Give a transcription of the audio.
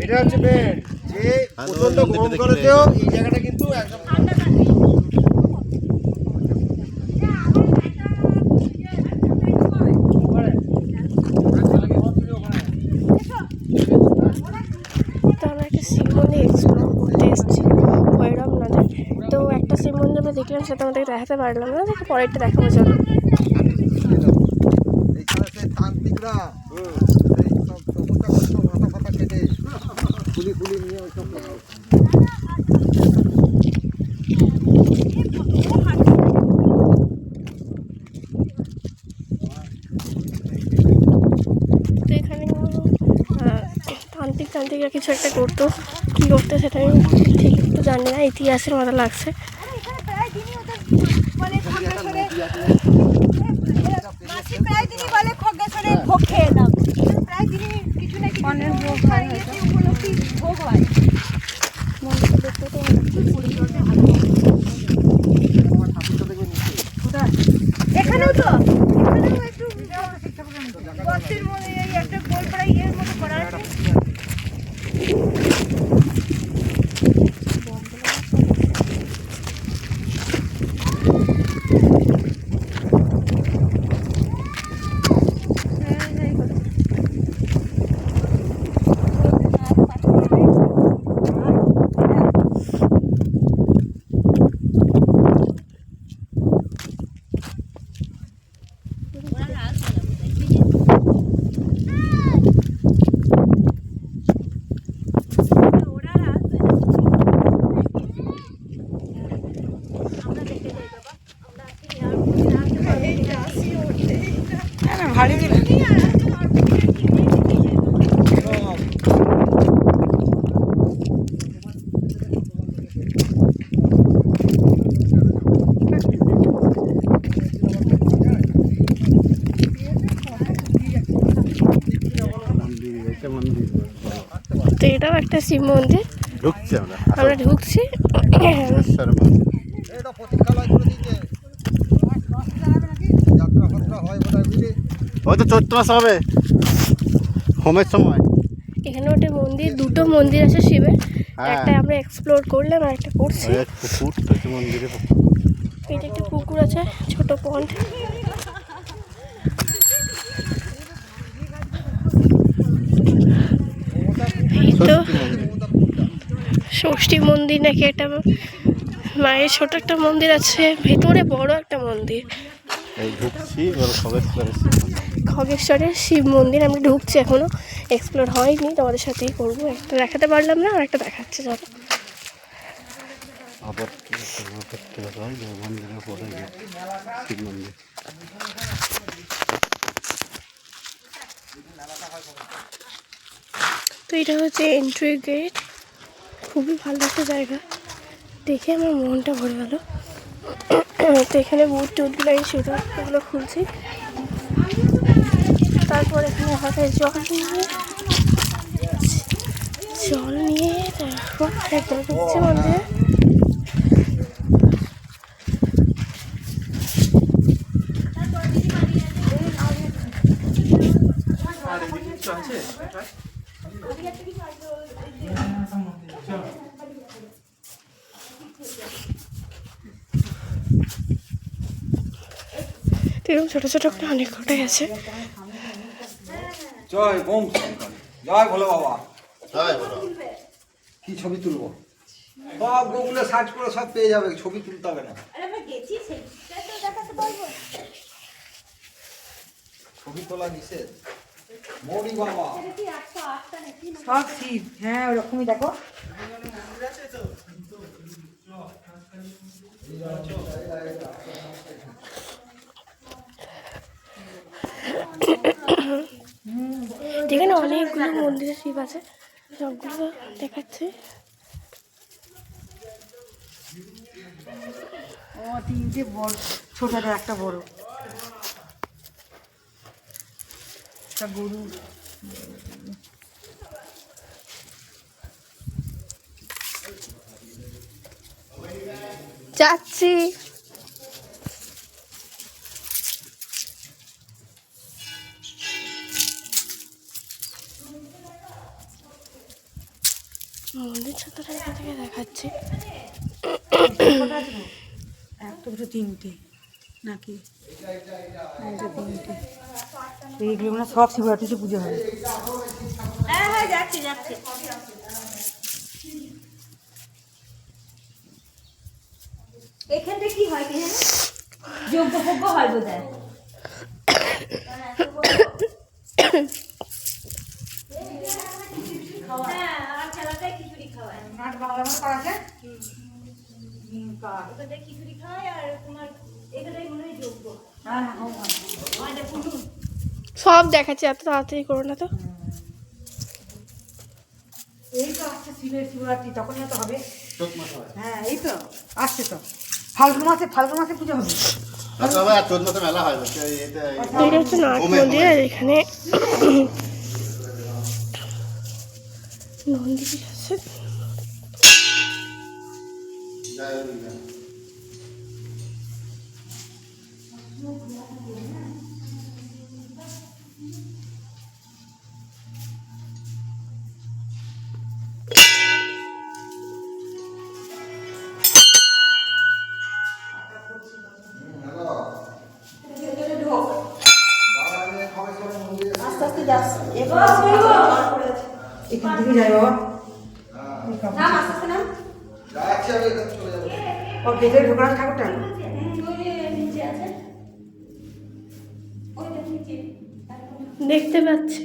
এটা হচ্ছে মেন যে প্রচন্ড গরমকালেতেও এই জায়গাটা কিন্তু একদম ঠান্ডা থাকে। তো আমরা একটা শিব মন্দির এক্সপ্লোর করতে এসেছি ভৈরব নদে। তো একটা শিব মন্দির আমরা দেখলাম, সেটা আমাদের দেখাতে পারলাম না, দেখে পরেরটা দেখাবো চলো। তান্ত্রিকরা মাথা ফাথা কেটে ফুলি ফুলি নিয়ে ওইসব তো এখানে তান্ত্রিকরা কিছু একটা করতো, কী করতো সেটা আমি ঠিক একটু জানি না, ইতিহাসের মতো লাগছে। এখানেও তো একটু গর্তের মধ্যে একটা গোল করা ইয়ের মতো করা আছে। তো এটাও একটা শিব মন্দির, ঢুকছি আমরা ঢুকছি। এটা প্রতীক্ষালয় করে দিয়েছে, যাত্রা ফাত্রা হয় বোধহয় বুঝলি, হয়তো চৈত্র মাস হবে হোমের সময়। এখানে একটা মন্দির, দুটো মন্দির আছে শিবের, একটা আমরা এক্সপ্লোর করলাম আর একটা করছি। পুকুর মন্দিরে এটা একটা পুকুর আছে, ছোট পন্ড। তো ষষ্ঠী মন্দির নাকি একটা মায়ের ছোট একটা মন্দির আছে, ভেতরে বড় একটা মন্দির। খগেশ্বরের শিব মন্দির আমরা ঢুকছি, এখনো এক্সপ্লোর হয়নি, তোমাদের সাথেই করবো। একটা দেখাতে পারলাম না, আর একটা দেখাচ্ছি চলো। তো এটা হচ্ছে এন্ট্রি গেট, খুবই ভালো একটা জায়গা, দেখে আমার মনটা ভরে গেল। তো এখানে বুট টুটগুলো আমি এগুলো খুলছি, তারপর এখানে হাতে জল নিয়ে তারপর একবার ঢুকছি মন্দিরে। এরকম ছোট ছোট করে অনেক কটাই আছে। জয় ওম জয় ভোলে বাবা, জয় ভোলে। কি ছবি তুলবো? সব গুগলে সার্চ করে সব পেয়ে যাবে, ছবি তুলতে হবে না। ছবি তোলা নিষেধ। মৌরি বাবা সব শিব, হ্যাঁ ওরকমই দেখো। যেখানে অনেকগুলো মন্দিরে শিব আছে, সবগুলো দেখাচ্ছে। ও তিনটে বড়, ছোট একটা বড়, একটা গরু। যাচ্ছি। মন্দির ছাত্রটা এখান থেকে দেখাচ্ছি। কটা আছে গো? একটা দুটো তিনটে নাকি একটা তিনটে এইগুলো না সব শিবরাত্রিতে পুজো হয়। হ্যাঁ হ্যাঁ যাচ্ছি যাচ্ছি। এখানটা কি হয় কি হ্যাঁ যোগ্য ভোগ্য হয় বোধ হয়। হ্যাঁ আর ছেলেটাই খিচুড়ি খাওয়ায়। নাট বাংলা মনে করা আছে এখানটা খিচুড়ি খাওয়ায় আর তোমার এখানটাই মনে হয় যোগ্য। হ্যাঁ হ্যাঁ সব দেখাচ্ছি, এত তাড়াতাড়ি করো না তো। এই তো আসছে শিবরাত্রি তখনই তো হবে। হ্যাঁ এই তো আসছে তো ফাল্গুন মাসে পুজো হবে। আচ্ছা ভাই 14 মেলা হয় এটা হচ্ছে নাট মন্দির, আর এখানে নন্দী আছে। আস্তে আস্তে যাস এখান থেকে যাই বাবা নাম আস্তে আস্তে নাম যাচ্ছি আমি, এখানে চলে যাবো। ওর ভেতরে ঢোকার ঠাকুরটা দেখতে পাচ্ছি